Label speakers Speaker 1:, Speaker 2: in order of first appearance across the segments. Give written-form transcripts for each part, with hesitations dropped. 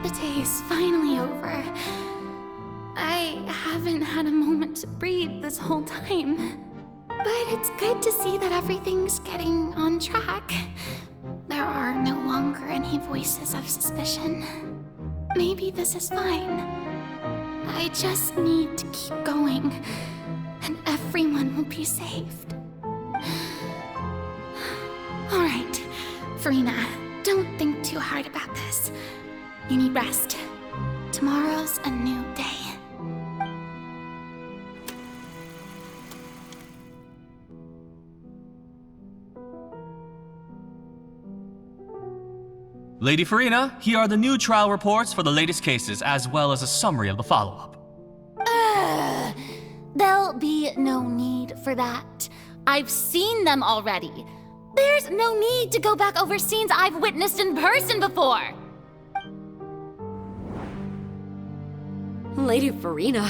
Speaker 1: The day is finally over. I haven't had a moment to breathe this whole time. But it's good to see that everything's getting on track. There are no longer any voices of suspicion. Maybe this is fine. I just need to keep going, and everyone will be saved. Alright, Farina, don't think too hard about this. You need rest. Tomorrow's a new day.
Speaker 2: Lady Farina, here are the new trial reports for the latest cases, as well as a summary of the follow-up.
Speaker 1: There'll be no need for that. I've seen them already. There's no need to go back over scenes I've witnessed in person before.
Speaker 3: Lady Farina,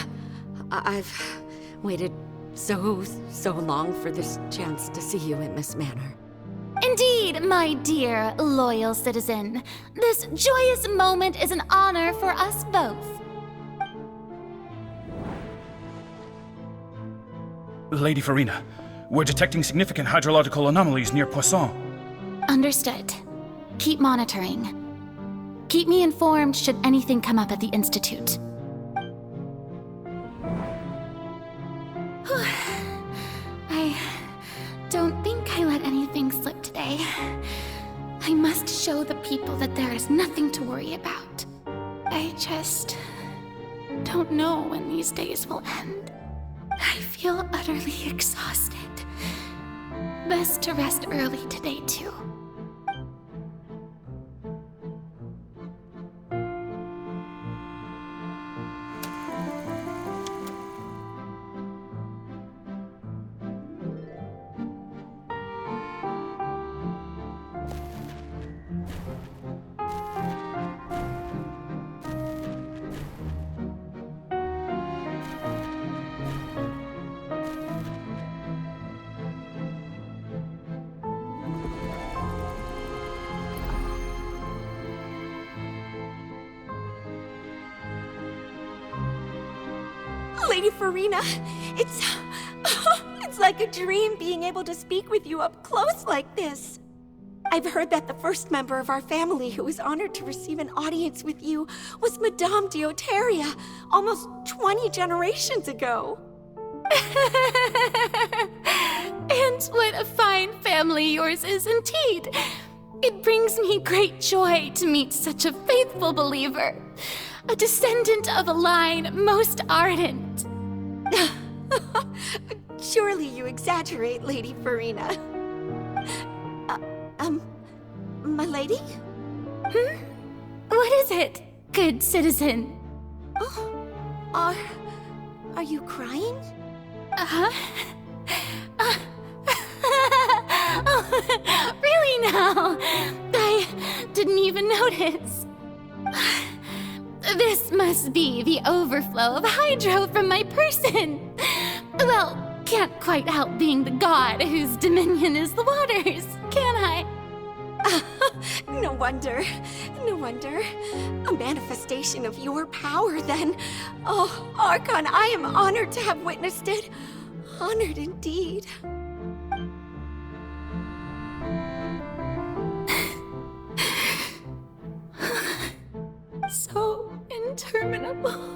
Speaker 3: I've waited so long for this chance to see you in this manner.
Speaker 1: Indeed, my dear, loyal citizen. This joyous moment is an honor for us both.
Speaker 4: Lady Farina, we're detecting significant hydrological anomalies near Poisson.
Speaker 1: Understood. Keep monitoring. Keep me informed should anything come up at the Institute. I don't think I let anything slip today. I must show the people that there is nothing to worry about. I just don't know when these days will end. I feel utterly exhausted. Best to rest early today, too.
Speaker 3: Lady Farina, it's like a dream being able to speak with you up close like this. I've heard that the first member of our family who was honored to receive an audience with you was Madame Dioteria, almost 20 generations ago.
Speaker 1: And what a fine family yours is indeed. It brings me great joy to meet such a faithful believer, a descendant of a line most ardent.
Speaker 3: Surely you exaggerate, Lady Farina. My lady?
Speaker 1: What is it, good citizen?
Speaker 3: Oh, are you crying?
Speaker 1: Oh, really now? I didn't even notice. This must be the overflow of hydro from my person. Well, can't quite help being the god whose dominion is the waters, can I?
Speaker 3: No wonder. A manifestation of your power, then. Oh, Archon, I am honored to have witnessed it. Honored indeed.
Speaker 1: So interminable.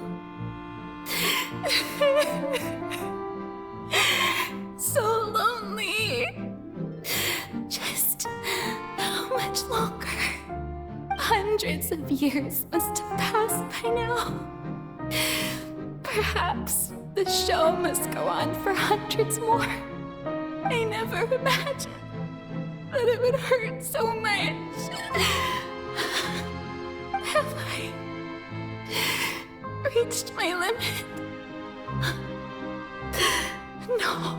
Speaker 1: So lonely. Just how much longer? Hundreds of years must have passed by now. Perhaps the show must go on for hundreds more. I never imagined that it would hurt so much. Have I reached my limit? No.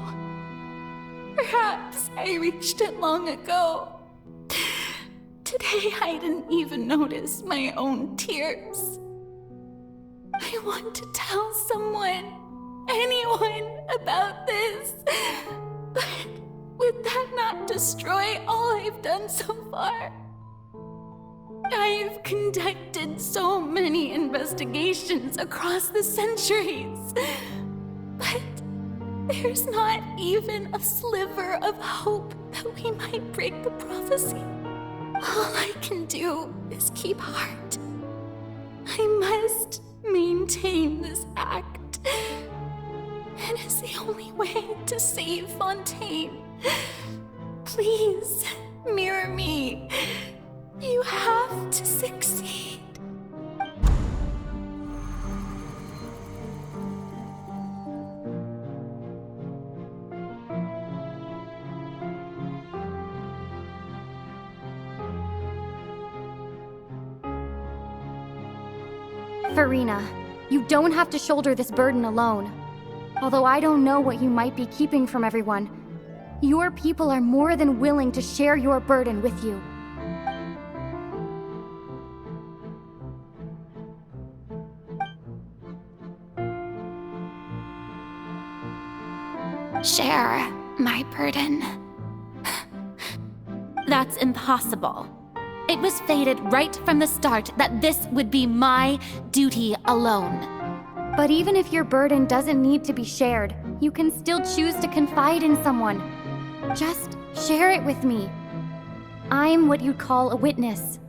Speaker 1: Perhaps I reached it long ago. Today I didn't even notice my own tears. I want to tell someone, anyone, about this. But would that not destroy all I've done so far? I've conducted so many investigations across the centuries, but there's not even a sliver of hope that we might break the prophecy. All I can do is keep heart. I must maintain this act. It is the only way to save Fontaine. Please, mirror me. You have to succeed.
Speaker 5: Farina, you don't have to shoulder this burden alone. Although I don't know what you might be keeping from everyone, your people are more than willing to share your burden with you.
Speaker 1: Share my burden. That's impossible. It was fated right from the start that this would be my duty alone.
Speaker 5: But even if your burden doesn't need to be shared, you can still choose to confide in someone. Just share it with me. I'm what you'd call a witness.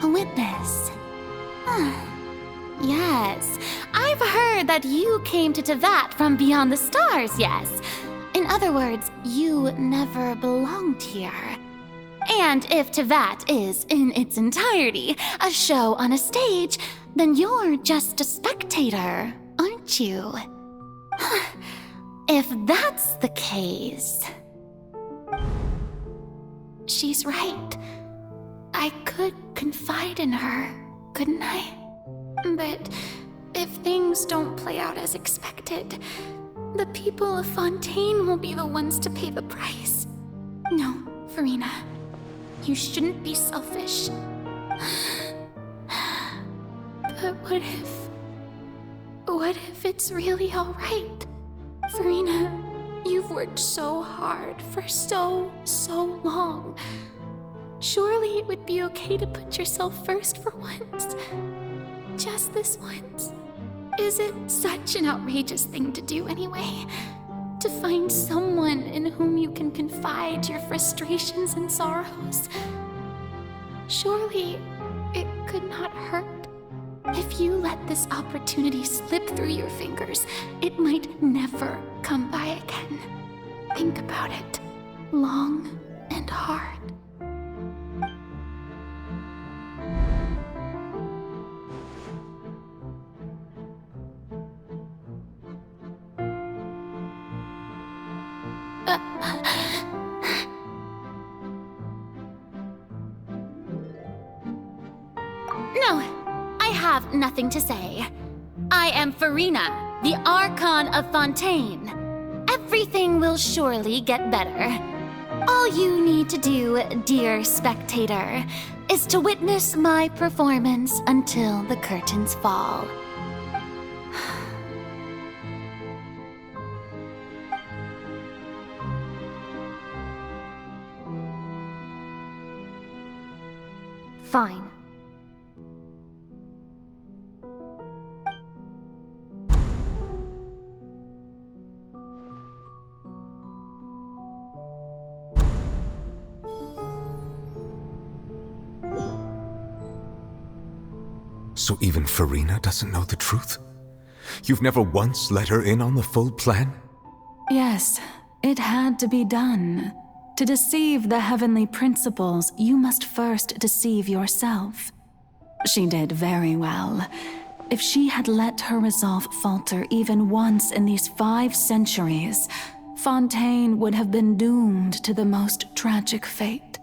Speaker 1: A witness? Yes, I've heard that you came to Tevat from beyond the stars, yes. In other words, you never belonged here. And if Tevat is, in its entirety, a show on a stage, then you're just a spectator, aren't you? If that's the case... She's right. I could confide in her, couldn't I? But if things don't play out as expected, the people of Fontaine will be the ones to pay the price. No, Farina. You shouldn't be selfish. But what if it's really all right? Farina, you've worked so hard for so long. Surely it would be okay to put yourself first for once. Just this once. Is it such an outrageous thing to do anyway? To find someone in whom you can confide your frustrations and sorrows? Surely it could not hurt. If you let this opportunity slip through your fingers, it might never come by again. Think about it long and hard. No, I have nothing to say. I am Farina, the Archon of Fontaine. Everything will surely get better. All you need to do, dear spectator, is to witness my performance until the curtains fall.
Speaker 5: Fine.
Speaker 6: So even Farina doesn't know the truth? You've never once let her in on the full plan?
Speaker 7: Yes, it had to be done. To deceive the heavenly principles, you must first deceive yourself. She did very well. If she had let her resolve falter even once in these 5 centuries, Fontaine would have been doomed to the most tragic fate.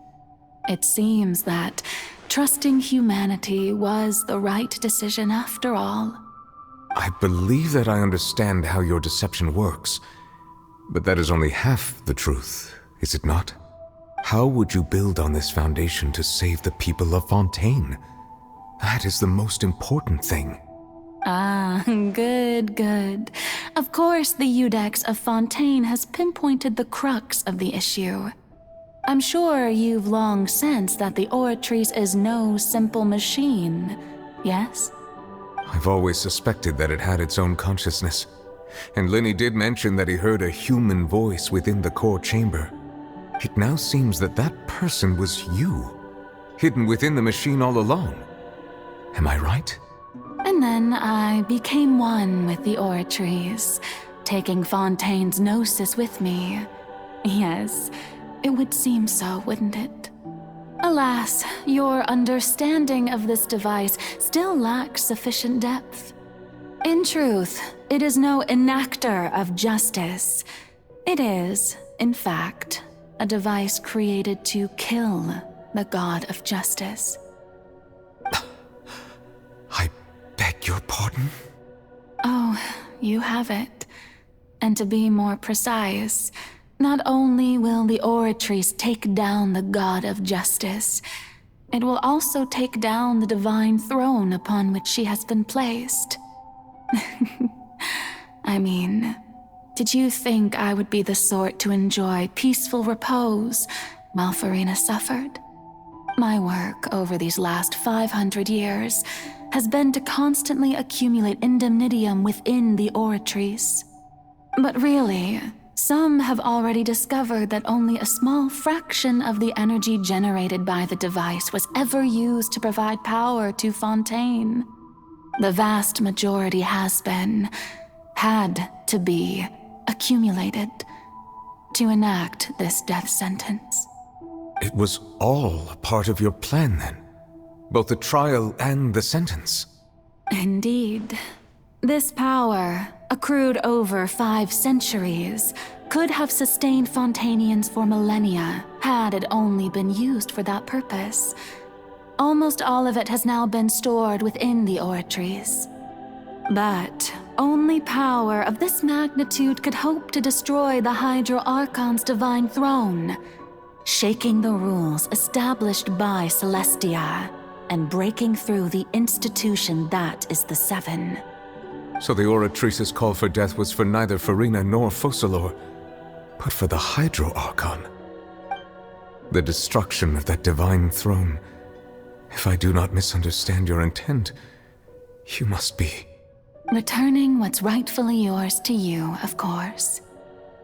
Speaker 7: It seems that trusting humanity was the right decision after all.
Speaker 6: I believe that I understand how your deception works, but that is only half the truth, is it not? How would you build on this foundation to save the people of Fontaine? That is the most important thing.
Speaker 7: Ah, good. Of course, the Iudex of Fontaine has pinpointed the crux of the issue. I'm sure you've long sensed that the Oratrice is no simple machine, yes?
Speaker 6: I've always suspected that it had its own consciousness. And Lenny did mention that he heard a human voice within the core chamber. It now seems that that person was you, hidden within the machine all along. Am I right?
Speaker 7: And then I became one with the Oratrice, taking Fontaine's gnosis with me. Yes, it would seem so, wouldn't it? Alas, your understanding of this device still lacks sufficient depth. In truth, it is no enactor of justice. It is, in fact, a device created to kill the god of justice.
Speaker 6: I beg your pardon?
Speaker 7: Oh, you have it. And to be more precise, not only will the Oratrice take down the god of justice, it will also take down the divine throne upon which she has been placed. I mean, did you think I would be the sort to enjoy peaceful repose while Farina suffered? My work over these last 500 years has been to constantly accumulate indemnitium within the Oratrice. But really, some have already discovered that only a small fraction of the energy generated by the device was ever used to provide power to Ffontein. The vast majority had to be, accumulated to enact this death sentence.
Speaker 6: It was all a part of your plan then? Both the trial and the sentence?
Speaker 7: Indeed. This power, accrued over 5 centuries, could have sustained Fontainians for millennia had it only been used for that purpose. Almost all of it has now been stored within the Oratrice. But only power of this magnitude could hope to destroy the Hydro Archon's divine throne, shaking the rules established by Celestia and breaking through the institution that is the Seven.
Speaker 6: So the Oratrice's call for death was for neither Farina nor Focalor, but for the Hydro Archon. The destruction of that divine throne. If I do not misunderstand your intent, you must be...
Speaker 7: Returning what's rightfully yours to you, of course.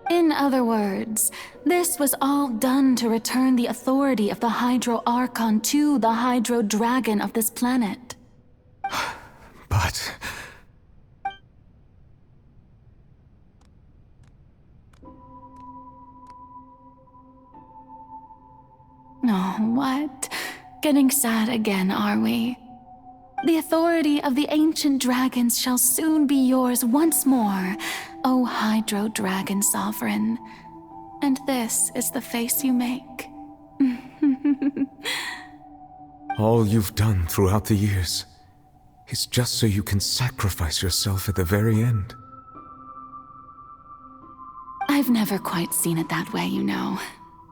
Speaker 7: In other words, this was all done to return the authority of the Hydro Archon to the Hydro Dragon of this planet.
Speaker 6: But...
Speaker 7: Oh, what? Getting sad again, are we? The authority of the ancient dragons shall soon be yours once more, O Hydro Dragon Sovereign. And this is the face you make.
Speaker 6: All you've done throughout the years is just so you can sacrifice yourself at the very end.
Speaker 7: I've never quite seen it that way, you know.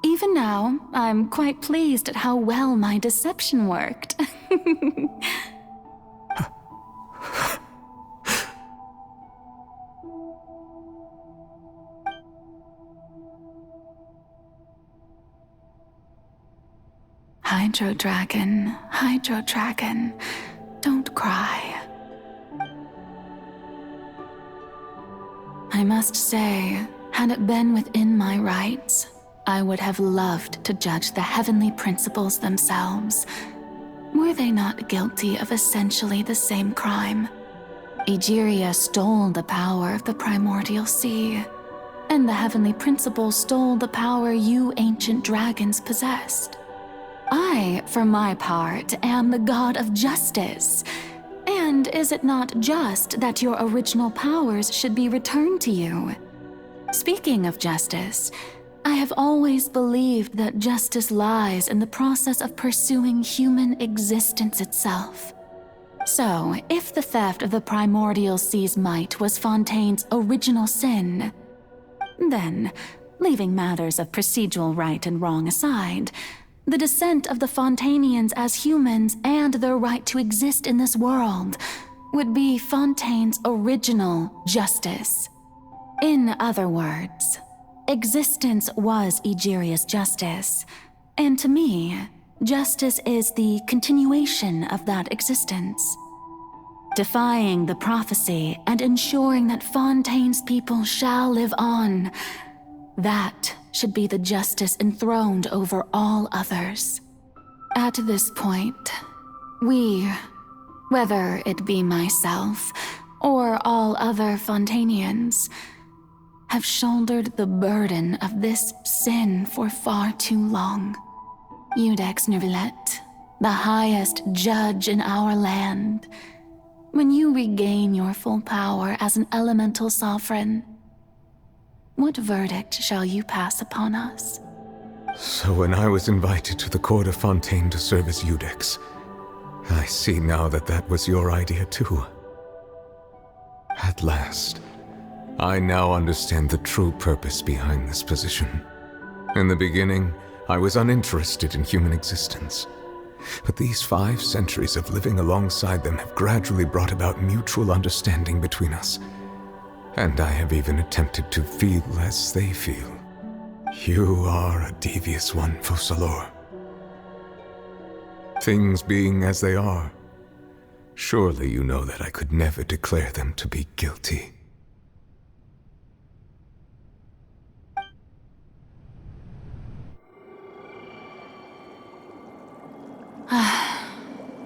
Speaker 7: Even now, I'm quite pleased at how well my deception worked. Hydro Dragon, don't cry. I must say, had it been within my rights, I would have loved to judge the heavenly principles themselves. Were they not guilty of essentially the same crime? Egeria stole the power of the primordial sea, and the heavenly principles stole the power you ancient dragons possessed. I, for my part, am the god of justice. And is it not just that your original powers should be returned to you? Speaking of justice, I have always believed that justice lies in the process of pursuing human existence itself. So, if the theft of the primordial sea's might was Fontaine's original sin, then, leaving matters of procedural right and wrong aside, the descent of the Fontainians as humans and their right to exist in this world would be Fontaine's original justice. In other words, Existence was Egeria's justice, and to me, justice is the continuation of that existence. Defying the prophecy and ensuring that Fontaine's people shall live on, that should be the justice enthroned over all others. At this point, we, whether it be myself or all other Fontainians, have shouldered the burden of this sin for far too long. Iudex Nervillet, the highest judge in our land, when you regain your full power as an elemental sovereign, what verdict shall you pass upon us?
Speaker 6: So when I was invited to the court of Fontaine to serve as Iudex, I see now that that was your idea too. At last, I now understand the true purpose behind this position. In the beginning, I was uninterested in human existence. But these 5 centuries of living alongside them have gradually brought about mutual understanding between us. And I have even attempted to feel as they feel. You are a devious one, Focalor. Things being as they are, surely you know that I could never declare them to be guilty.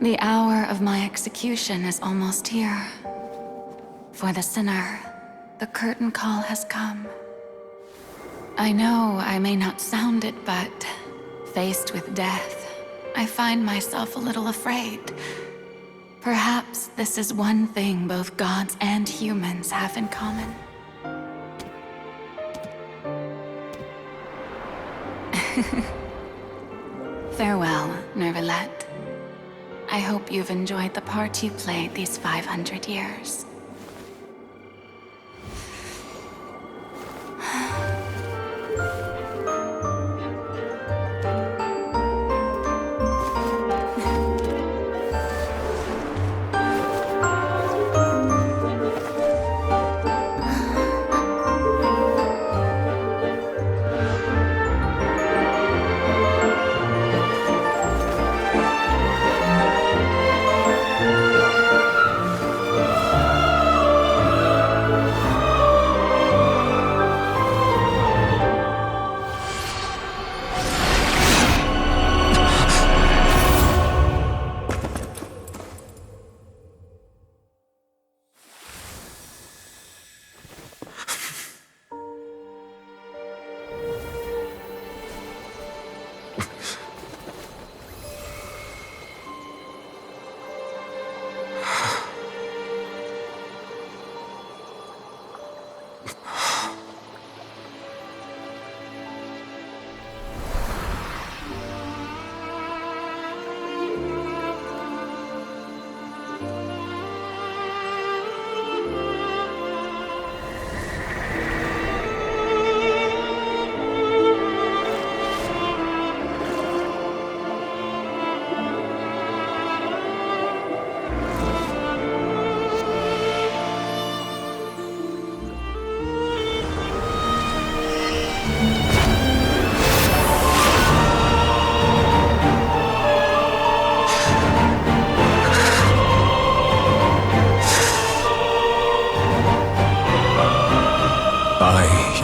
Speaker 7: The hour of my execution is almost here. For the sinner, the curtain call has come. I know I may not sound it, but faced with death, I find myself a little afraid. Perhaps this is one thing both gods and humans have in common. Farewell, Nervillet. I hope you've enjoyed the part you played these 500 years.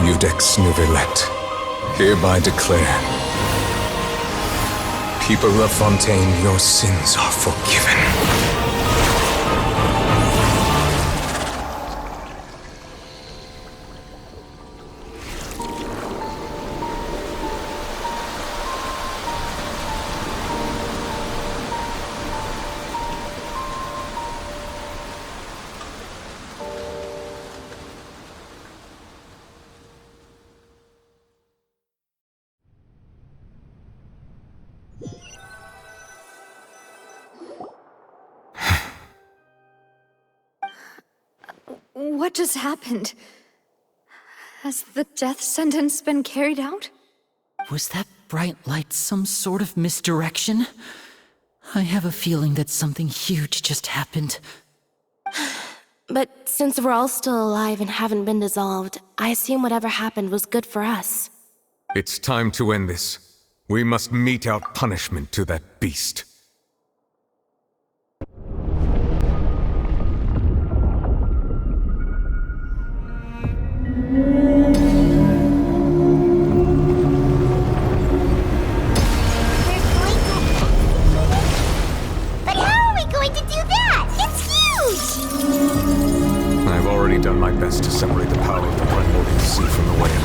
Speaker 6: Iudex Nervillet, hereby declare, people of Fontaine, your sins are forgiven.
Speaker 5: What just happened? Has the death sentence been carried out?
Speaker 8: Was that bright light some sort of misdirection? I have a feeling that something huge just happened.
Speaker 9: But since we're all still alive and haven't been dissolved, I assume whatever happened was good for us.
Speaker 6: It's time to end this. We must mete out punishment to that beast.
Speaker 1: But how are we going to do that? It's huge!
Speaker 6: I've already done my best to separate the power of the primordial sea from the whale.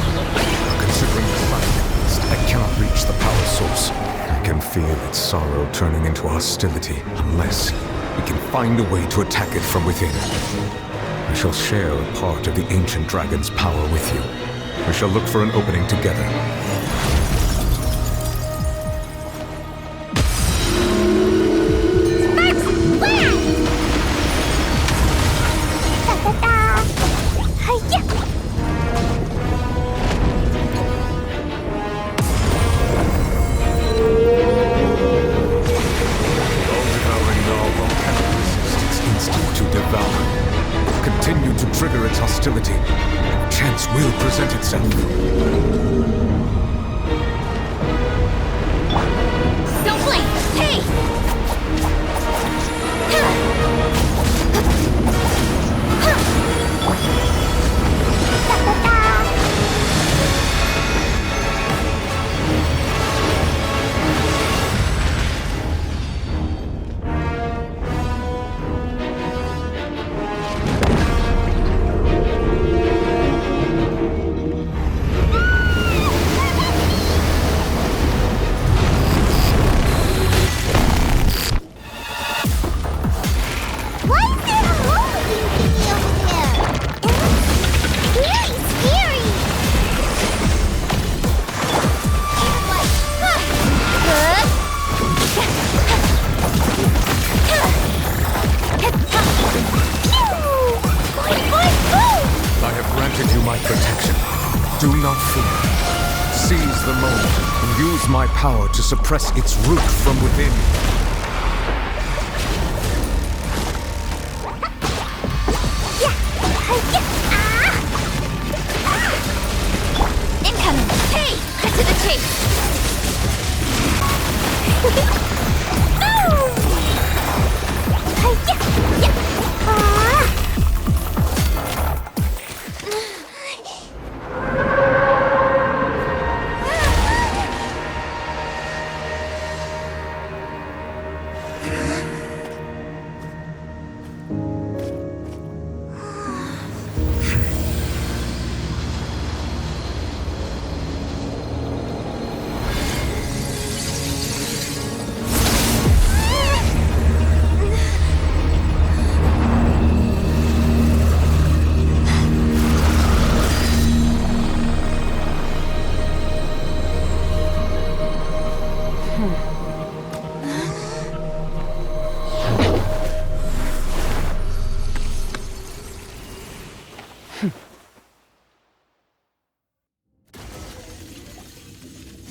Speaker 6: Considering the climate at least, I cannot reach the power source. I can feel its sorrow turning into hostility unless we can find a way to attack it from within. I shall share a part of the ancient dragon's power with you. We shall look for an opening together. Continue to trigger its hostility. Chance will present itself.
Speaker 1: Don't blink! Hey!
Speaker 6: My power to suppress its root from within.
Speaker 1: Incoming! Hey! Cut to the chase!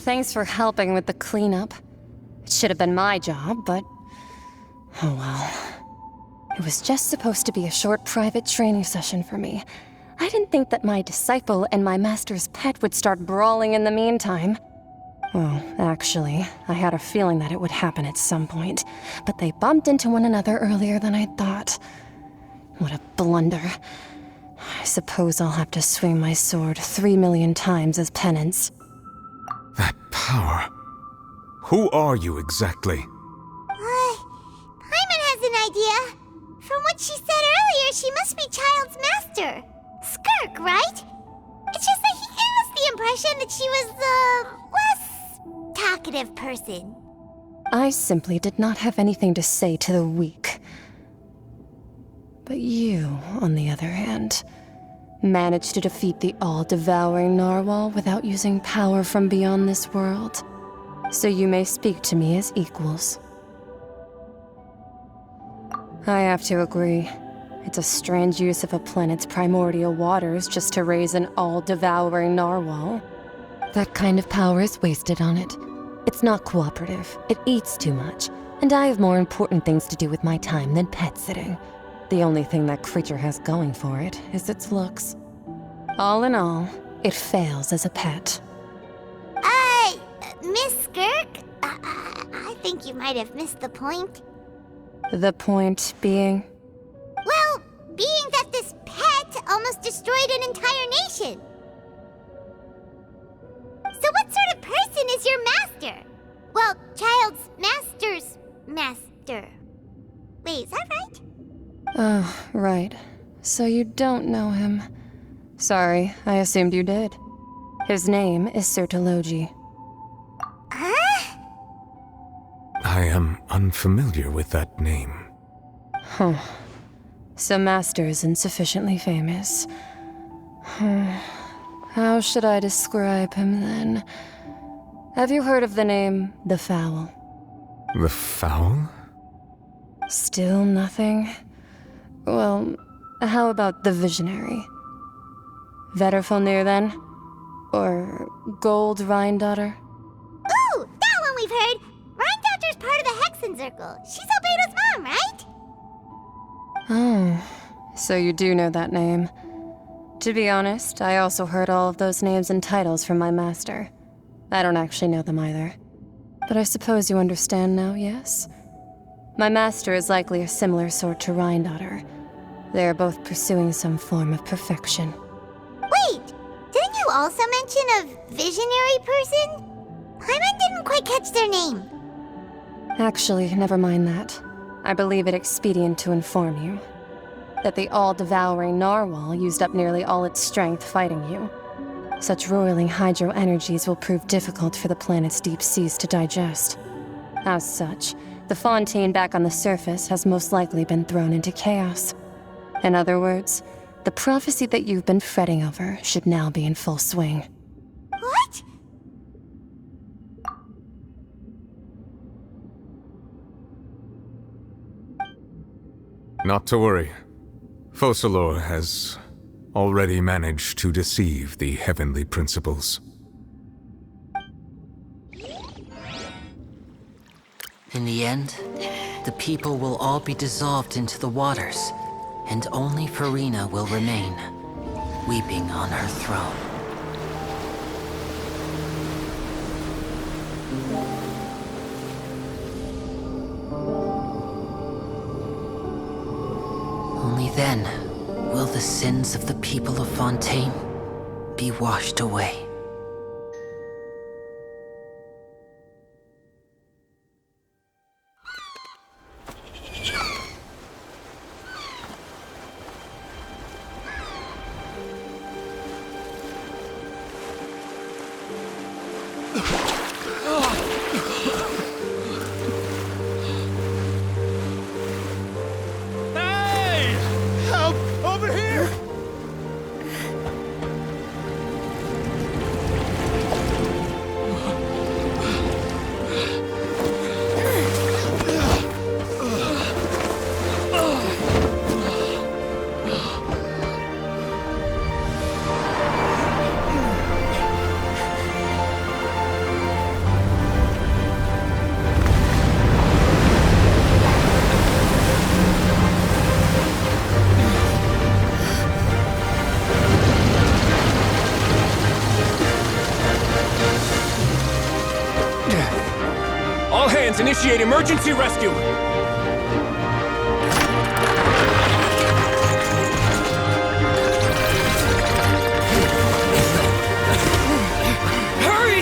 Speaker 10: Thanks for helping with the cleanup. It should have been my job, but... oh well. It was just supposed to be a short private training session for me. I didn't think that my disciple and my master's pet would start brawling in the meantime. Well, actually, I had a feeling that it would happen at some point, but they bumped into one another earlier than I thought. What a blunder. I suppose I'll have to swing my sword 3 million times as penance.
Speaker 6: That power. Who are you exactly?
Speaker 1: Paimon has an idea. From what she said earlier, she must be Child's master. Skirk, right? It's just that he gave us the impression that she was the less talkative person.
Speaker 10: I simply did not have anything to say to the weak. But you, on the other hand, managed to defeat the all-devouring narwhal without using power from beyond this world. So you may speak to me as equals. I have to agree. It's a strange use of a planet's primordial waters just to raise an all-devouring narwhal. That kind of power is wasted on it. It's not cooperative, it eats too much, and I have more important things to do with my time than pet sitting. The only thing that creature has going for it is its looks. All in all, it fails as a pet.
Speaker 11: Miss Skirk? I think you might have missed the point.
Speaker 10: The point being?
Speaker 11: Well, being that this pet almost destroyed an entire nation. So what sort of person is your master? Well, child's master's master. Wait, is that right?
Speaker 10: Oh, right. So you don't know him. Sorry, I assumed you did. His name is Sertologi.
Speaker 11: Huh?
Speaker 6: I am unfamiliar with that name.
Speaker 10: Huh. So Master isn't sufficiently famous. How should I describe him then? Have you heard of the name The Fowl?
Speaker 6: The Fowl?
Speaker 10: Still nothing? Well, how about the Visionary? Vetterfalnir then? Or Gold Rhine-daughter?
Speaker 11: Ooh, that one we've heard! Rhine-daughter's part of the Hexen Circle. She's Albedo's mom, right?
Speaker 10: Oh, so you do know that name. To be honest, I also heard all of those names and titles from my master. I don't actually know them either. But I suppose you understand now, yes? My master is likely a similar sort to Rhine-daughter. They are both pursuing some form of perfection.
Speaker 11: Wait! Didn't you also mention a visionary person? Paimon didn't quite catch their name.
Speaker 10: Actually, never mind that. I believe it expedient to inform you that the all-devouring narwhal used up nearly all its strength fighting you. Such roiling hydro energies will prove difficult for the planet's deep seas to digest. As such, the Fontein back on the surface has most likely been thrown into chaos. In other words, the prophecy that you've been fretting over should now be in full swing.
Speaker 11: What?
Speaker 6: Not to worry. Focalor has already managed to deceive the heavenly principles.
Speaker 8: In the end, the people will all be dissolved into the waters, and only Farina will remain, weeping on her throne. Only then will the sins of the people of Fontein be washed away.
Speaker 12: Initiate emergency rescue! Hurry!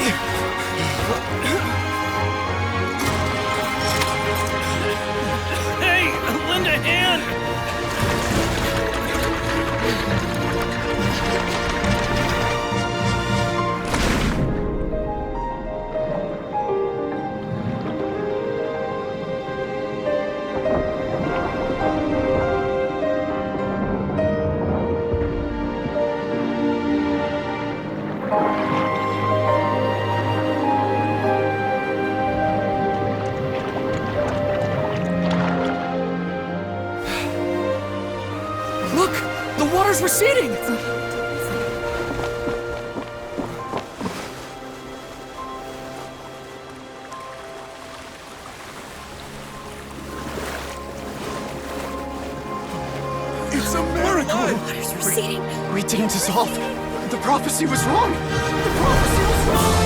Speaker 12: Hey, lend a hand! Receding! It's a miracle!
Speaker 1: Water's receding.
Speaker 12: We didn't dissolve. The prophecy was wrong. The prophecy was wrong.
Speaker 1: The prophecy was wrong.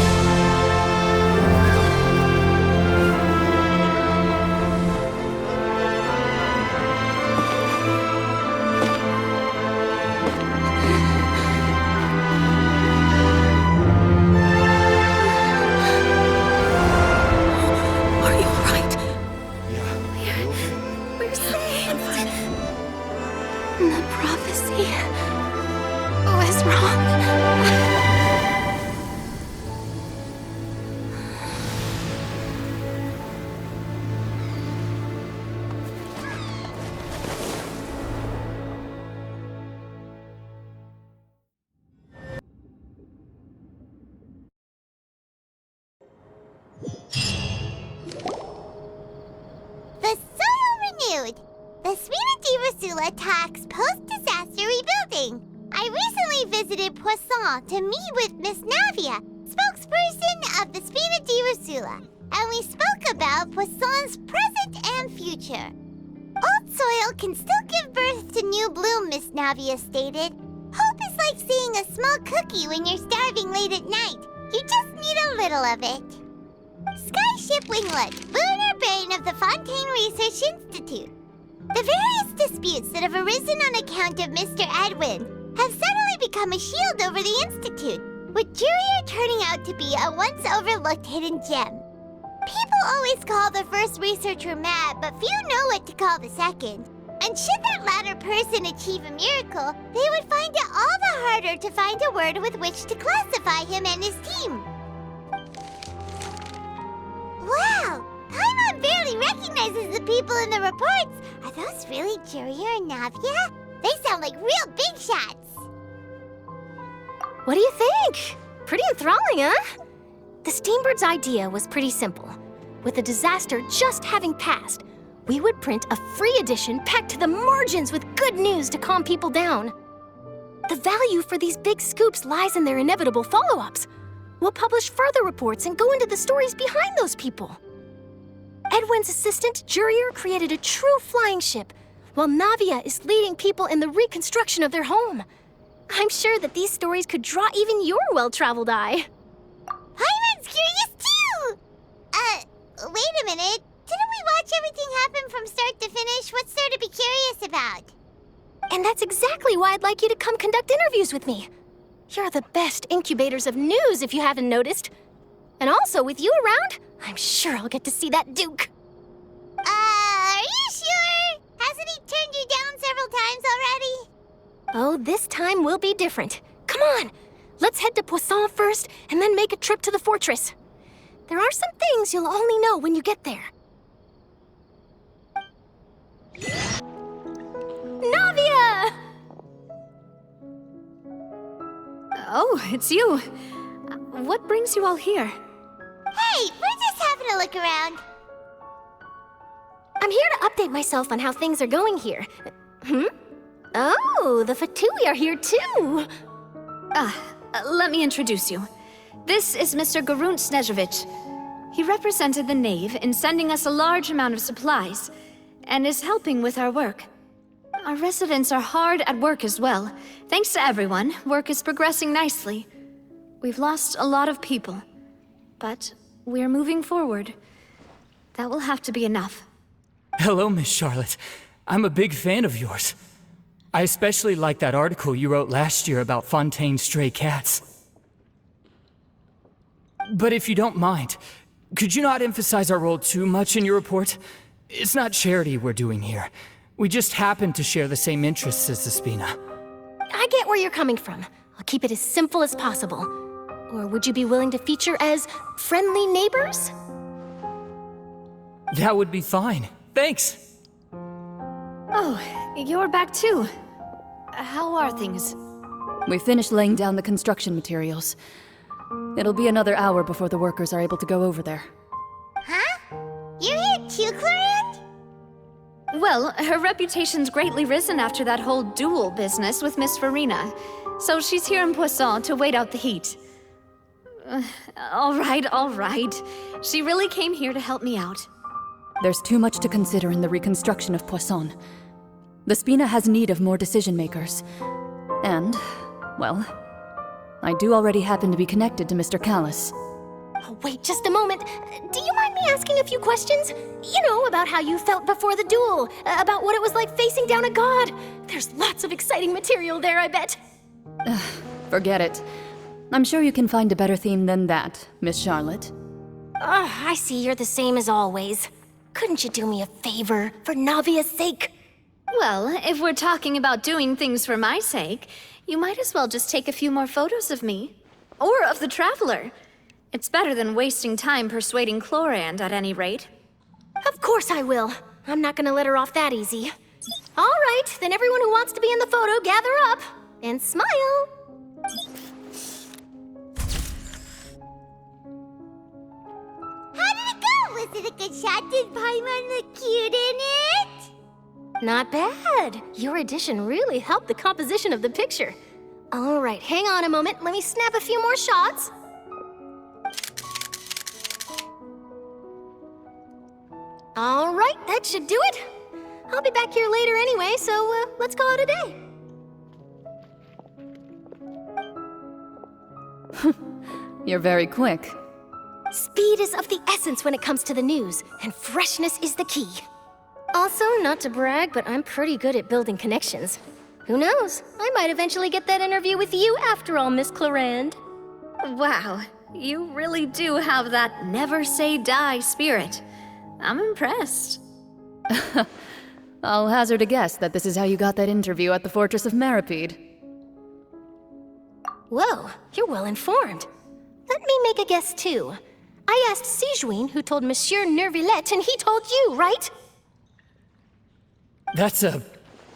Speaker 11: The soil renewed. The Sphina talks post-disaster rebuilding. I recently visited Poisson to meet with Miss Navia, spokesperson of the Sphina, and we spoke about Poisson's present and future. Old soil can still give birth to new bloom, Miss Navia stated. Hope is like seeing a small cookie when you're starving late at night. You just need a little of it. Skyship Winglet, lunar brain of the Fontейн Research Institute. The various disputes that have arisen on account of Mr. Edwin have suddenly become a shield over the Institute, with Jurier turning out to be a once overlooked hidden gem. People always call the first researcher mad, but few know what to call the second. And should that latter person achieve a miracle, they would find it all the harder to find a word with which to classify him and his team. Wow! Paimon barely recognizes the people in the reports. Are those really Jurier and Navia? They sound like real big shots.
Speaker 5: What do you think? Pretty enthralling, huh? The Steambird's idea was pretty simple. With the disaster just having passed, we would print a free edition packed to the margins with good news to calm people down. The value for these big scoops lies in their inevitable follow-ups. We'll publish further reports and go into the stories behind those people. Edwin's assistant, Jurier, created a true flying ship, while Navia is leading people in the reconstruction of their home. I'm sure that these stories could draw even your well-traveled eye.
Speaker 11: Paimon's curious too! Wait a minute. Didn't we watch everything happen from start to finish? What's there to be curious about?
Speaker 5: And that's exactly why I'd like you to come conduct interviews with me. You're the best incubators of news, if you haven't noticed. And also, with you around, I'm sure I'll get to see that Duke.
Speaker 11: Are you sure? Hasn't he turned you down several times already?
Speaker 5: Oh, this time will be different. Come on, let's head to Poisson first, and then make a trip to the fortress. There are some things you'll only know when you get there. Navia!
Speaker 13: Oh, it's you. What brings you all here?
Speaker 11: Hey, we're just having a look around.
Speaker 5: I'm here to update myself on how things are going here. Oh, the Fatui are here too.
Speaker 13: Let me introduce you. This is Mr. Garunt Snežević. He represented the Knave in sending us a large amount of supplies, and is helping with our work. Our residents are hard at work as well. Thanks to everyone, work is progressing nicely. We've lost a lot of people, but we're moving forward. That will have to be enough.
Speaker 12: Hello, Miss Charlotte. I'm a big fan of yours. I especially like that article you wrote last year about Fontaine's stray cats. But if you don't mind, could you not emphasize our role too much in your report? It's not charity we're doing here. We just happen to share the same interests as the Sphina.
Speaker 5: I get where you're coming from. I'll keep it as simple as possible. Or would you be willing to feature as friendly neighbors?
Speaker 12: That would be fine. Thanks!
Speaker 13: Oh, you're back too. How are things?
Speaker 14: We finished laying down the construction materials. It'll be another hour before the workers are able to go over there.
Speaker 11: Huh? You're here too, Clarion?
Speaker 13: Well, her reputation's greatly risen after that whole duel business with Miss Farina, so she's here in Poisson to wait out the heat. All right. She really came here to help me out.
Speaker 14: There's too much to consider in the reconstruction of Poisson. The Spina has need of more decision makers. And, well, I do already happen to be connected to Mr. Callis.
Speaker 5: Oh, wait just a moment. Do you mind me asking a few questions? You know, about how you felt before the duel, about what it was like facing down a god. There's lots of exciting material there, I bet.
Speaker 14: Forget it. I'm sure you can find a better theme than that, Miss Charlotte.
Speaker 5: I see you're the same as always. Couldn't you do me a favor, for Navia's sake?
Speaker 13: Well, if we're talking about doing things for my sake, you might as well just take a few more photos of me. Or of the Traveler. It's better than wasting time persuading Chlorand, at any rate.
Speaker 5: Of course I will. I'm not gonna let her off that easy. All right, then everyone who wants to be in the photo, gather up. And smile.
Speaker 11: How did it go? Was it a good shot? Did Paimon look cute in it?
Speaker 5: Not bad. Your addition really helped the composition of the picture. All right, hang on a moment. Let me snap a few more shots. All right, that should do it. I'll be back here later anyway, so let's call it a day.
Speaker 14: You're very quick.
Speaker 5: Speed is of the essence when it comes to the news, and freshness is the key. Also, not to brag, but I'm pretty good at building connections. Who knows? I might eventually get that interview with you after all, Miss Chlorand.
Speaker 13: Wow, you really do have that never say die spirit. I'm impressed.
Speaker 14: I'll hazard a guess that this is how you got that interview at the Fortress of Meripede.
Speaker 5: Whoa, you're well informed. Let me make a guess too. I asked Sijuin who told Monsieur Nervillet, and he told you, right?
Speaker 12: That's a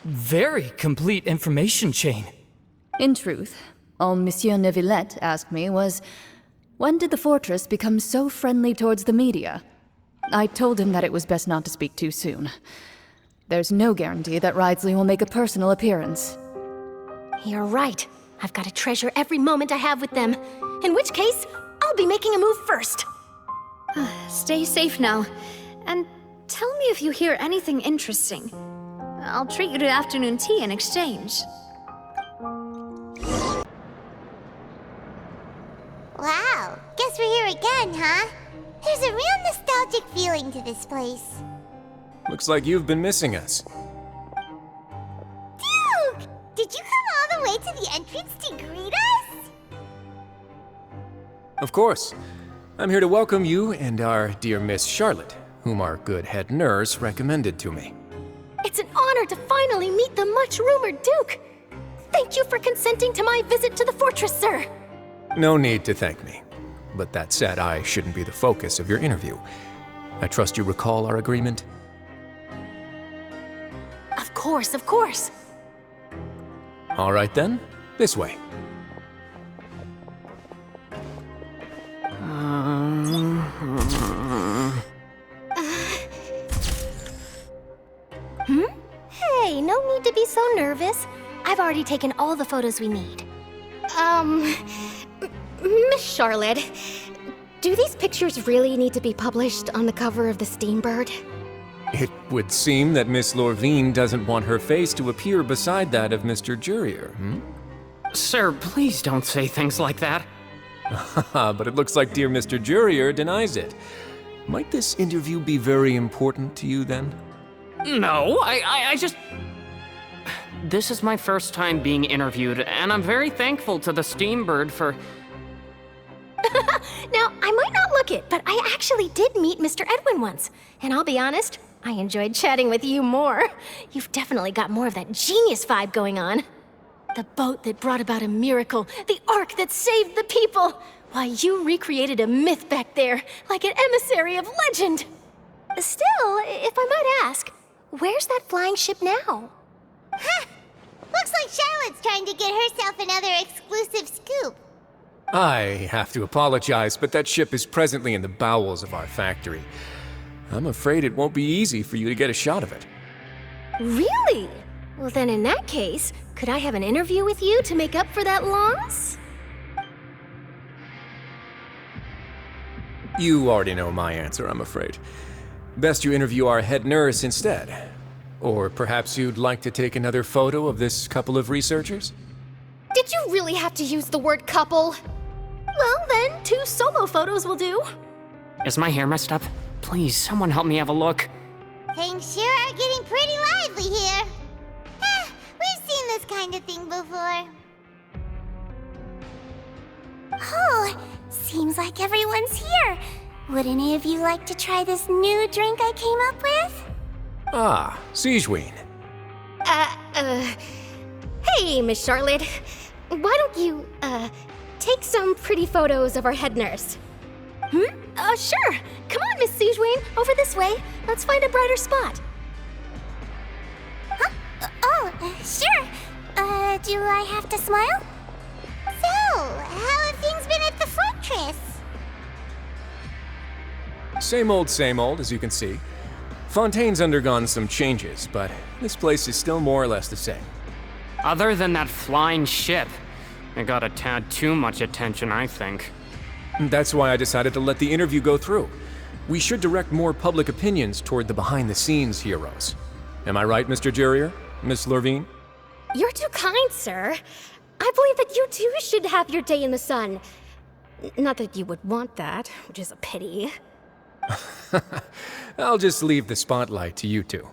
Speaker 12: very complete information chain.
Speaker 14: In truth, all Monsieur Nervillet asked me was, when did the fortress become so friendly towards the media? I told him that it was best not to speak too soon. There's no guarantee that Ridsley will make a personal appearance.
Speaker 5: You're right. I've got to treasure every moment I have with them. In which case, I'll be making a move first.
Speaker 13: Stay safe now. And tell me if you hear anything interesting. I'll treat you to afternoon tea in exchange.
Speaker 11: Wow, guess we're here again, huh? There's a real nostalgic feeling to this place.
Speaker 15: Looks like you've been missing us.
Speaker 11: Duke! Did you come all the way to the entrance to greet us?
Speaker 15: Of course. I'm here to welcome you and our dear Miss Charlotte, whom our good head nurse recommended to me.
Speaker 5: It's an honor to finally meet the much-rumored Duke. Thank you for consenting to my visit to the fortress, sir.
Speaker 15: No need to thank me. But that said, I shouldn't be the focus of your interview. I trust you recall our agreement?
Speaker 5: Of course, of course.
Speaker 15: All right then, this way.
Speaker 5: Hey, no need to be so nervous. I've already taken all the photos we need.
Speaker 16: Miss Charlotte, do these pictures really need to be published on the cover of the Steambird?
Speaker 15: It would seem that Miss Lorvine doesn't want her face to appear beside that of Mr. Jurier,
Speaker 17: Sir, please don't say things like that.
Speaker 15: But it looks like dear Mr. Jurier denies it. Might this interview be very important to you then?
Speaker 17: No, I just... This is my first time being interviewed, and I'm very thankful to the Steambird for...
Speaker 5: Now, I might not look it, but I actually did meet Mr. Edwin once. And I'll be honest, I enjoyed chatting with you more. You've definitely got more of that genius vibe going on. The boat that brought about a miracle, the ark that saved the people. Why, you recreated a myth back there, like an emissary of legend. Still, if I might ask, where's that flying ship now?
Speaker 11: Huh! Looks like Charlotte's trying to get herself another exclusive scoop.
Speaker 15: I have to apologize, but that ship is presently in the bowels of our factory. I'm afraid it won't be easy for you to get a shot of it.
Speaker 5: Really? Well then in that case, could I have an interview with you to make up for that loss?
Speaker 15: You already know my answer, I'm afraid. Best you interview our head nurse instead. Or perhaps you'd like to take another photo of this couple of researchers?
Speaker 16: Did you really have to use the word couple?
Speaker 5: Well, then, 2 solo photos will do.
Speaker 17: Is my hair messed up? Please, someone help me have a look.
Speaker 11: Things sure are getting pretty lively here. We've seen this kind of thing before. Oh, seems like everyone's here. Would any of you like to try this new drink I came up with?
Speaker 15: Ah, Siegeween.
Speaker 16: Hey, Miss Charlotte. Why don't you, take some pretty photos of our head nurse?
Speaker 5: Sure. Come on, Miss Siegeween. Over this way. Let's find a brighter spot.
Speaker 11: Huh? Sure. Do I have to smile? So, how have things been at the fortress?
Speaker 15: Same old, as you can see. Fontaine's undergone some changes, but this place is still more or less the same.
Speaker 17: Other than that flying ship, it got a tad too much attention, I think.
Speaker 15: That's why I decided to let the interview go through. We should direct more public opinions toward the behind-the-scenes heroes. Am I right, Mr. Jurrier? Miss Lurvine?
Speaker 16: You're too kind, sir. I believe that you too should have your day in the sun. Not that you would want that, which is a pity.
Speaker 15: I'll just leave the spotlight to you two.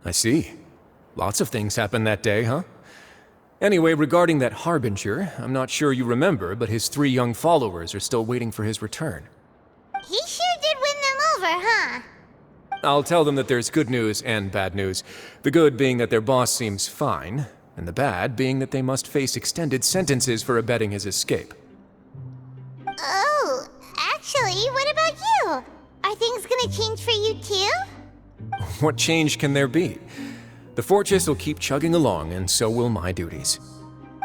Speaker 15: I see. Lots of things happened that day, huh? Anyway, regarding that Harbinger, I'm not sure you remember, but his 3 young followers are still waiting for his return.
Speaker 11: He sure did win them over, huh?
Speaker 15: I'll tell them that there's good news and bad news. The good being that their boss seems fine, and the bad being that they must face extended sentences for abetting his escape.
Speaker 11: Oh, actually, what about you? Are things gonna change for you too?
Speaker 15: What change can there be? The fortress will keep chugging along, and so will my duties.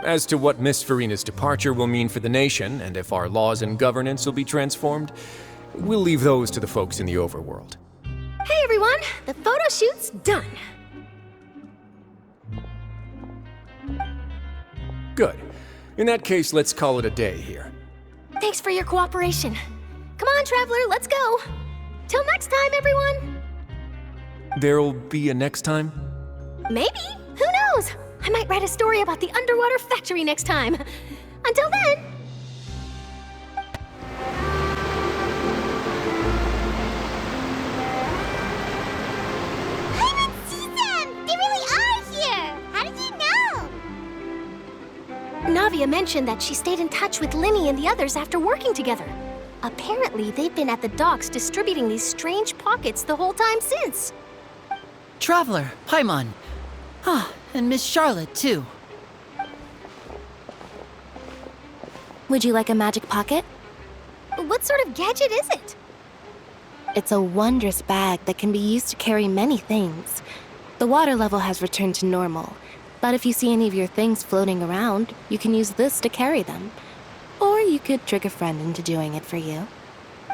Speaker 15: As to what Miss Farina's departure will mean for the nation, and if our laws and governance will be transformed, we'll leave those to the folks in the overworld.
Speaker 5: Hey, everyone. The photo shoot's done.
Speaker 15: Good. In that case, let's call it a day here.
Speaker 5: Thanks for your cooperation. Come on, Traveler, let's go. Till next time, everyone.
Speaker 15: There'll be a next time?
Speaker 5: Maybe. Who knows? I might write a story about the underwater factory next time. Until then.
Speaker 11: I haven't seen them! They really are here! How did you know?
Speaker 5: Navia mentioned that she stayed in touch with Linny and the others after working together. Apparently, they've been at the docks distributing these strange pockets the whole time since.
Speaker 18: Traveler, Paimon. And Miss Charlotte, too.
Speaker 9: Would you like a magic pocket?
Speaker 5: What sort of gadget is it?
Speaker 9: It's a wondrous bag that can be used to carry many things. The water level has returned to normal, but if you see any of your things floating around, you can use this to carry them. Or you could trick a friend into doing it for you.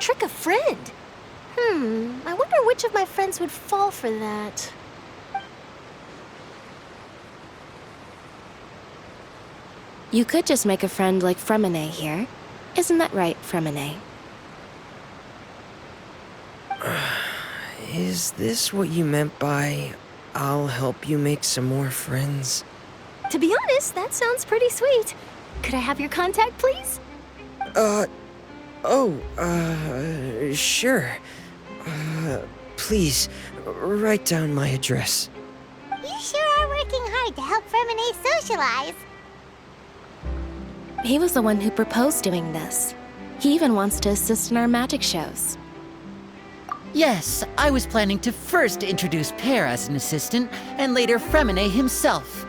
Speaker 5: Trick a friend? I wonder which of my friends would fall for that.
Speaker 9: You could just make a friend like Fremine here. Isn't that right, Fremine?
Speaker 19: Is this what you meant by, I'll help you make some more friends?
Speaker 5: To be honest, that sounds pretty sweet. Could I have your contact, please?
Speaker 19: Sure. Please, write down my address.
Speaker 11: You sure are working hard to help Fremine socialize.
Speaker 9: He was the one who proposed doing this. He even wants to assist in our magic shows.
Speaker 18: Yes, I was planning to first introduce Pear as an assistant, and later Fremine himself.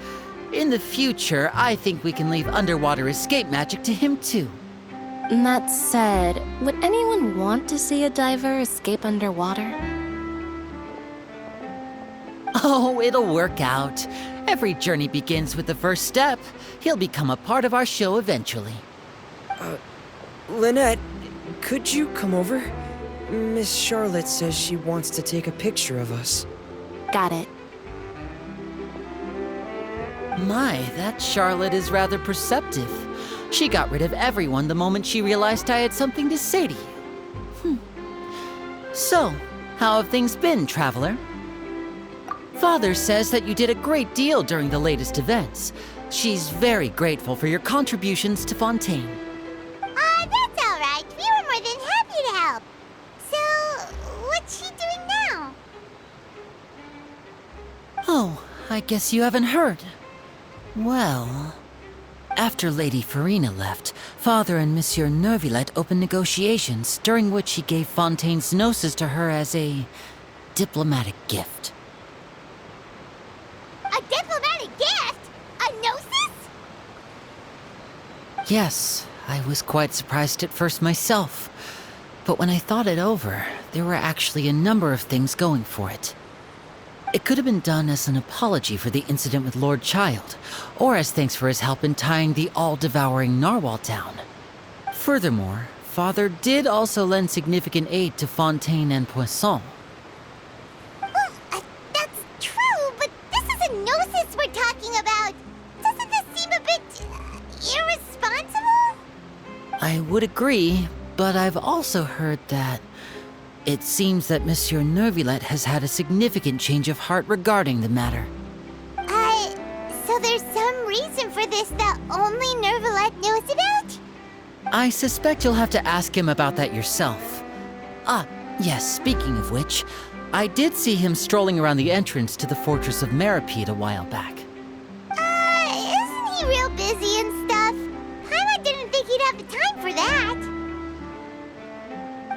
Speaker 18: In the future, I think we can leave underwater escape magic to him too.
Speaker 9: That said, would anyone want to see a diver escape underwater?
Speaker 18: Oh, it'll work out. Every journey begins with the first step. He'll become a part of our show eventually.
Speaker 19: Lynette, could you come over? Miss Charlotte says she wants to take a picture of us.
Speaker 9: Got it.
Speaker 18: My, that Charlotte is rather perceptive. She got rid of everyone the moment she realized I had something to say to you. So, how have things been, Traveler? Father says that you did a great deal during the latest events. She's very grateful for your contributions to Fontейn.
Speaker 11: That's all right. We were more than happy to help. So, what's she doing now?
Speaker 18: Oh, I guess you haven't heard. Well, after Lady Farina left, Father and Monsieur Neuvillette opened negotiations, during which he gave Fontaine's gnosis to her as a diplomatic gift.
Speaker 11: A diplomatic gift? A gnosis?
Speaker 18: Yes, I was quite surprised at first myself. But when I thought it over, there were actually a number of things going for it. It could have been done as an apology for the incident with Lord Child, or as thanks for his help in tying the all-devouring narwhal down. Furthermore, Father did also lend significant aid to Fontейn and Poisson.
Speaker 11: Well, that's true, but this is a gnosis we're talking about. Doesn't this seem a bit irresponsible?
Speaker 18: I would agree, but I've also heard that it seems that Monsieur Neuvillette has had a significant change of heart regarding the matter.
Speaker 11: So there's some reason for this that only Neuvillette knows about?
Speaker 18: I suspect you'll have to ask him about that yourself. Ah, yes, speaking of which, I did see him strolling around the entrance to the fortress of Maripede a while back.
Speaker 11: Isn't he real busy and stuff? Paimon didn't think he'd have the time for that.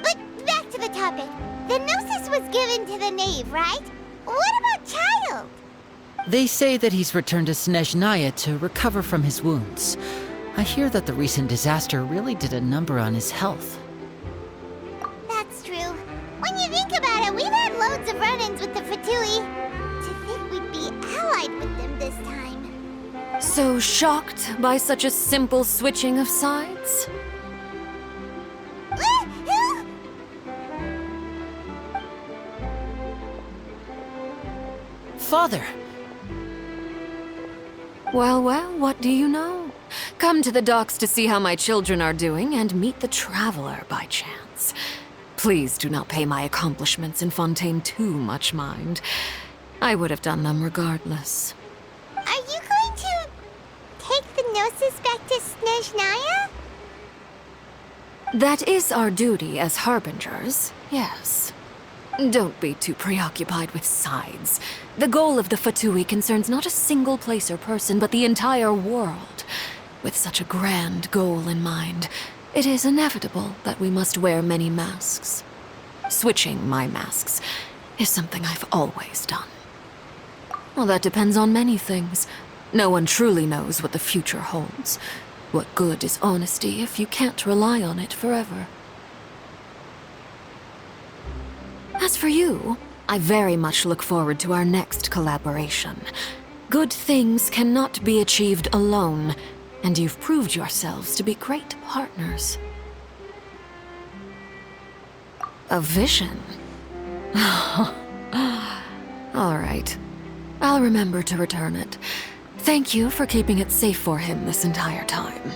Speaker 11: But back to the topic. The gnosis was given to the knave, right? What about Child?
Speaker 18: They say that he's returned to Snezhnaya to recover from his wounds. I hear that the recent disaster really did a number on his health.
Speaker 11: That's true. When you think about it, we've had loads of run-ins with the Fatui. To think we'd be allied with them this time.
Speaker 20: So shocked by such a simple switching of sides?
Speaker 18: Father!
Speaker 20: Well, what do you know? Come to the docks to see how my children are doing and meet the Traveler by chance. Please do not pay my accomplishments in Fontейn too much mind. I would have done them regardless.
Speaker 11: Are you going to take the gnosis back to Snezhnaya?
Speaker 20: That is our duty as harbingers, yes. Don't be too preoccupied with sides. The goal of the Fatui concerns not a single place or person, but the entire world. With such a grand goal in mind, it is inevitable that we must wear many masks. Switching my masks is something I've always done. Well, that depends on many things. No one truly knows what the future holds. What good is honesty if you can't rely on it forever? As for you, I very much look forward to our next collaboration. Good things cannot be achieved alone, and you've proved yourselves to be great partners. A vision? All right. I'll remember to return it. Thank you for keeping it safe for him this entire time.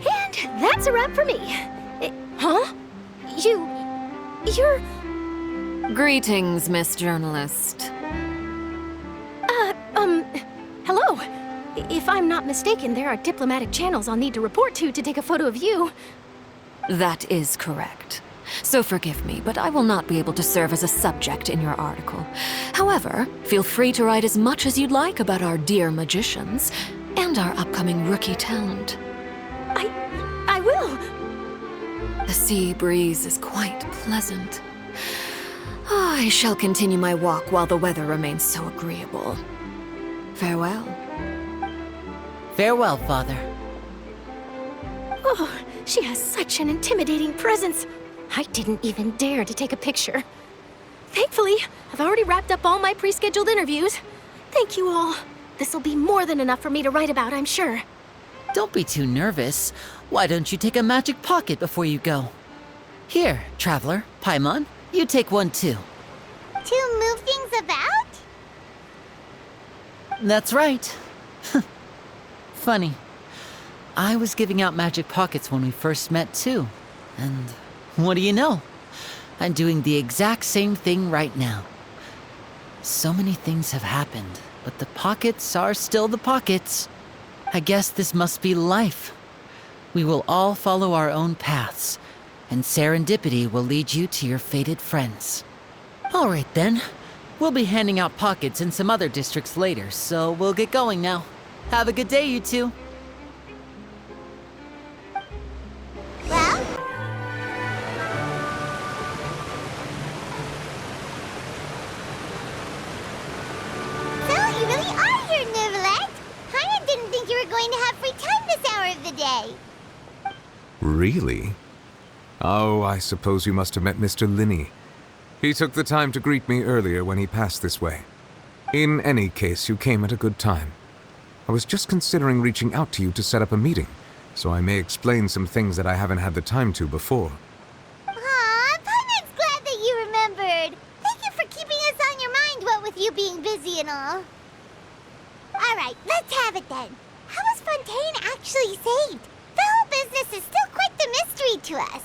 Speaker 16: And that's a wrap for me. Huh? You're...
Speaker 20: Greetings, Miss Journalist.
Speaker 16: Hello. If I'm not mistaken, there are diplomatic channels I'll need to report to take a photo of you.
Speaker 20: That is correct. So forgive me, but I will not be able to serve as a subject in your article. However, feel free to write as much as you'd like about our dear magicians and our upcoming rookie talent.
Speaker 16: I will.
Speaker 20: The sea breeze is quite pleasant. I shall continue my walk while the weather remains so agreeable. Farewell.
Speaker 18: Farewell, Father.
Speaker 16: Oh, she has such an intimidating presence. I didn't even dare to take a picture. Thankfully, I've already wrapped up all my pre-scheduled interviews. Thank you all. This'll be more than enough for me to write about, I'm sure.
Speaker 18: Don't be too nervous. Why don't you take a magic pocket before you go? Here, Traveler, Paimon, you take one too.
Speaker 11: To move things about?
Speaker 18: That's right. Funny. I was giving out magic pockets when we first met, too. And what do you know? I'm doing the exact same thing right now. So many things have happened, but the pockets are still the pockets. I guess this must be life. We will all follow our own paths, and serendipity will lead you to your fated friends. All right, then. We'll be handing out pockets in some other districts later, so we'll get going now. Have a good day, you two.
Speaker 6: Really? Oh, I suppose you must have met Mr. Linney. He took the time to greet me earlier when he passed this way. In any case, you came at a good time. I was just considering reaching out to you to set up a meeting, so I may explain some things that I haven't had the time to before.
Speaker 11: Aw, Paimon's glad that you remembered. Thank you for keeping us on your mind, what with you being busy and all. Alright, let's have it then. How was Fontaine actually saved? The whole business is still quite the mystery to us.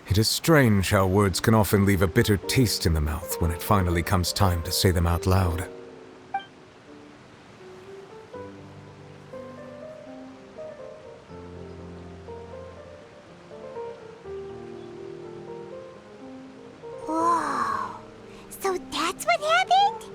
Speaker 6: It is strange how words can often leave a bitter taste in the mouth when it finally comes time to say them out loud.
Speaker 11: Whoa. So that's what happened?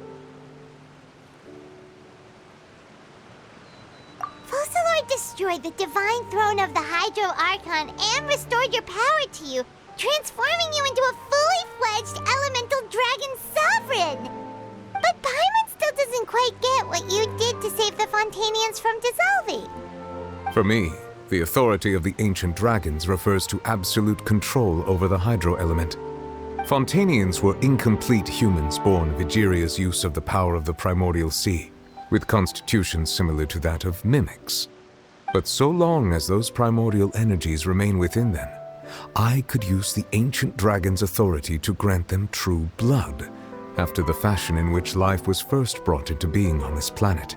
Speaker 11: Focalor destroyed the divine throne of the Hydro Archon and restored your power to you, transforming you into a fully fledged elemental dragon sovereign. But Paimon still doesn't quite get what you did to save the Fontainians from dissolving.
Speaker 6: For me, the authority of the ancient dragons refers to absolute control over the hydro element. Fontainians were incomplete humans born of Egeria's use of the power of the primordial sea, with constitutions similar to that of mimics. But so long as those primordial energies remain within them, I could use the ancient dragon's authority to grant them true blood, after the fashion in which life was first brought into being on this planet.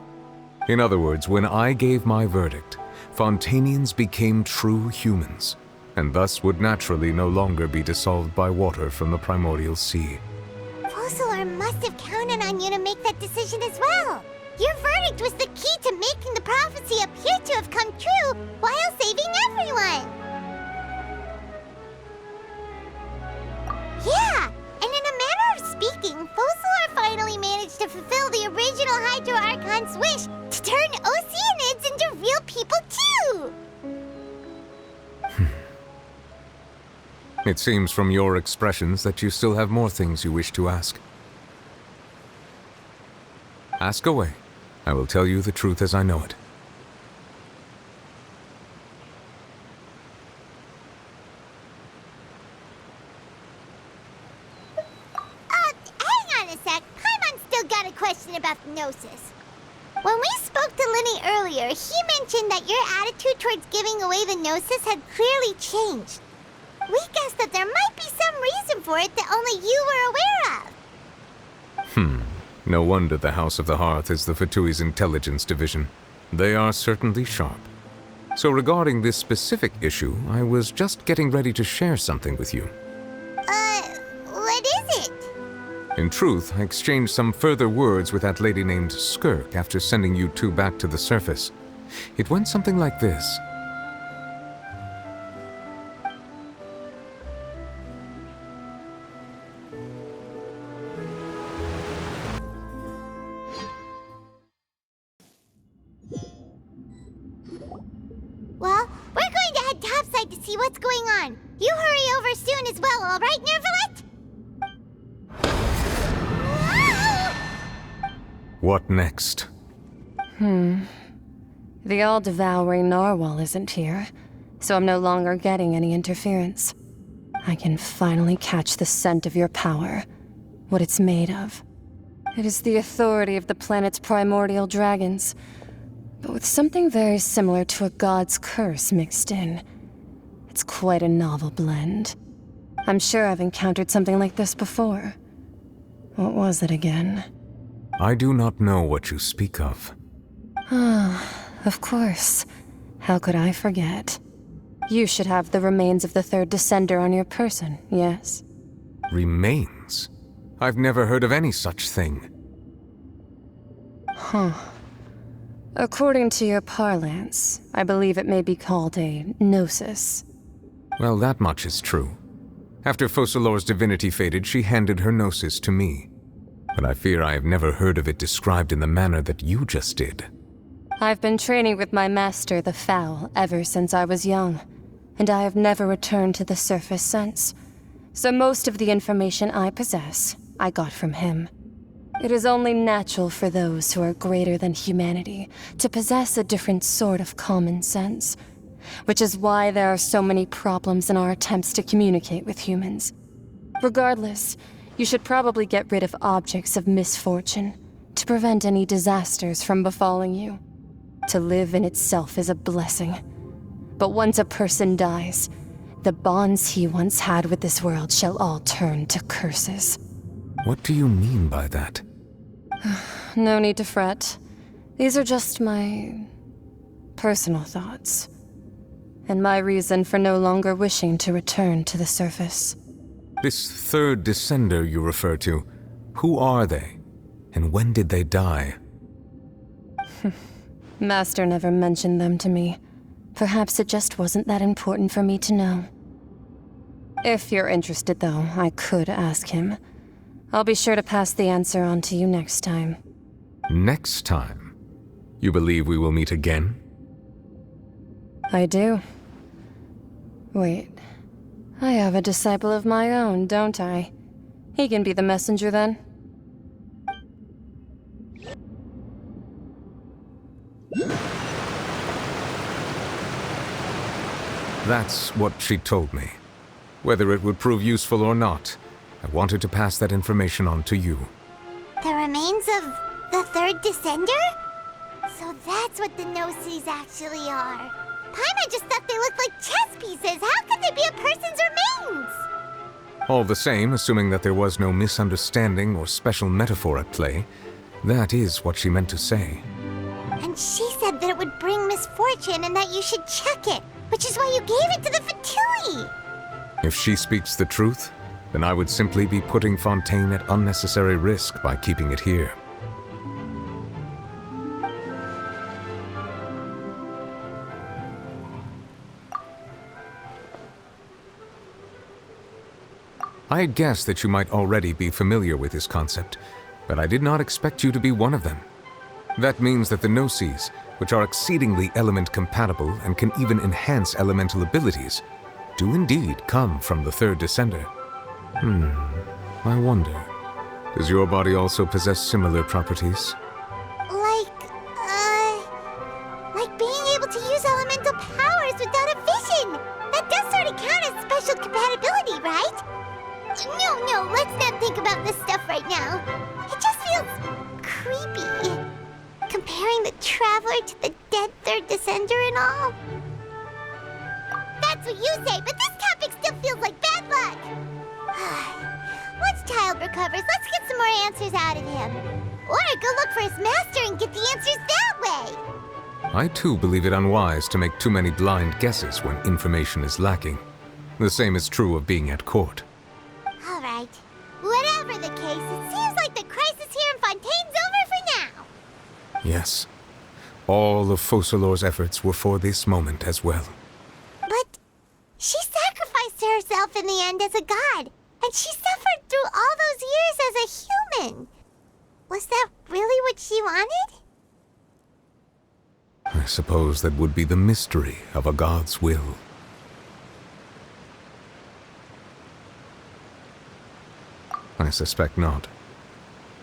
Speaker 6: In other words, when I gave my verdict, Fontainians became true humans, and thus would naturally no longer be dissolved by water from the primordial sea.
Speaker 11: Focalor must have counted on you to make that decision as well. Your verdict was the key to making the prophecy appear to have come true while saving everyone. Yeah, and in a manner of speaking, Focalor finally managed to fulfill the original Hydro Archon's wish to turn Oceanids into real people too!
Speaker 6: It seems from your expressions that you still have more things you wish to ask. Ask away. I will tell you the truth as I know it.
Speaker 11: Hang on a sec. Paimon's still got a question about the Gnosis. When we spoke to Linney earlier, he mentioned that your attitude towards giving away the Gnosis had clearly changed. We guessed that there might be some reason for it that only you were aware of.
Speaker 6: No wonder the House of the Hearth is the Fatui's intelligence division. They are certainly sharp. So regarding this specific issue, I was just getting ready to share something with you.
Speaker 11: What is it?
Speaker 6: In truth, I exchanged some further words with that lady named Skirk after sending you two back to the surface. It went something like this.
Speaker 11: Well, we're going to head topside to see what's going on. You hurry over soon as well, all right, Nervalette?
Speaker 6: What next?
Speaker 10: The all-devouring narwhal isn't here, so I'm no longer getting any interference. I can finally catch the scent of your power, what it's made of. It is the authority of the planet's primordial dragons, but with something very similar to a god's curse mixed in. It's quite a novel blend. I'm sure I've encountered something like this before. What was it again?
Speaker 6: I do not know what you speak of.
Speaker 10: Of course. How could I forget? You should have the remains of the third descender on your person, yes?
Speaker 6: Remains? I've never heard of any such thing.
Speaker 10: Huh. According to your parlance, I believe it may be called a gnosis.
Speaker 6: Well, that much is true. After Focalor's divinity faded, she handed her gnosis to me. But I fear I have never heard of it described in the manner that you just did.
Speaker 10: I've been training with my master, the Foul, ever since I was young, and I have never returned to the surface since. So most of the information I possess, I got from him. It is only natural for those who are greater than humanity to possess a different sort of common sense, which is why there are so many problems in our attempts to communicate with humans. Regardless, you should probably get rid of objects of misfortune to prevent any disasters from befalling you. To live in itself is a blessing. But once a person dies, the bonds he once had with this world shall all turn to curses.
Speaker 6: What do you mean by that?
Speaker 10: No need to fret. These are just my personal thoughts, and my reason for no longer wishing to return to the surface.
Speaker 6: This third descender you refer to, who are they? And when did they die?
Speaker 10: Master never mentioned them to me. Perhaps it just wasn't that important for me to know. If you're interested, though, I could ask him. I'll be sure to pass the answer on to you next time.
Speaker 6: Next time? You believe we will meet again?
Speaker 10: I do. Wait. I have a disciple of my own, don't I? He can be the messenger then.
Speaker 6: That's what she told me. Whether it would prove useful or not, I wanted to pass that information on to you.
Speaker 11: The remains of the third descender? So that's what the gnosis actually are. Paimon just thought they looked like chess pieces. How could they be a person's remains?
Speaker 6: All the same, assuming that there was no misunderstanding or special metaphor at play, that is what she meant to say.
Speaker 11: And she said that it would bring misfortune and that you should check it, which is why you gave it to the Fatui.
Speaker 6: If she speaks the truth, then I would simply be putting Fontейн at unnecessary risk by keeping it here. I had guessed that you might already be familiar with this concept, but I did not expect you to be one of them. That means that the gnosis, which are exceedingly element-compatible and can even enhance elemental abilities, do indeed come from the third descender. I wonder, does your body also possess similar properties?
Speaker 11: Like being able to use elemental powers without a vision. That does sort of count as special compatibility, right? No, let's not think about this stuff right now. It just feels creepy. Comparing the Traveler to the dead third descender and all. That's what you say, but this topic still feels like bad luck. Once Child recovers, let's get some more answers out of him. Or go look for his master and get the answers that way.
Speaker 6: I too believe it unwise to make too many blind guesses when information is lacking. The same is true of being at court.
Speaker 11: All right. Whatever the case, it seems like the crisis here in Fontaine's over for now.
Speaker 6: Yes. All of Focalor's efforts were for this moment as well.
Speaker 11: But she sacrificed herself in the end as a god, and she suffered through all those years as a human. Was that really what she wanted?
Speaker 6: I suppose that would be the mystery of a god's will. I suspect not.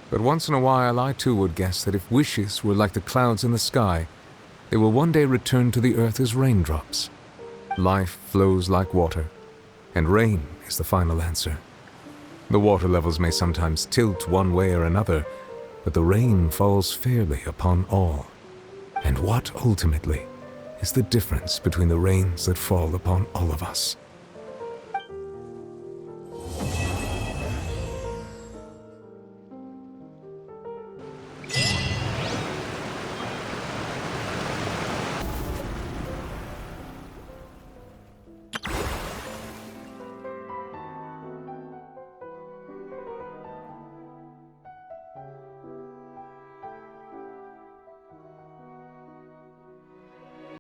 Speaker 6: But once in a while I too would guess that if wishes were like the clouds in the sky, they will one day return to the earth as raindrops. Life flows like water, and rain is the final answer. The water levels may sometimes tilt one way or another, but the rain falls fairly upon all. And what ultimately is the difference between the rains that fall upon all of us?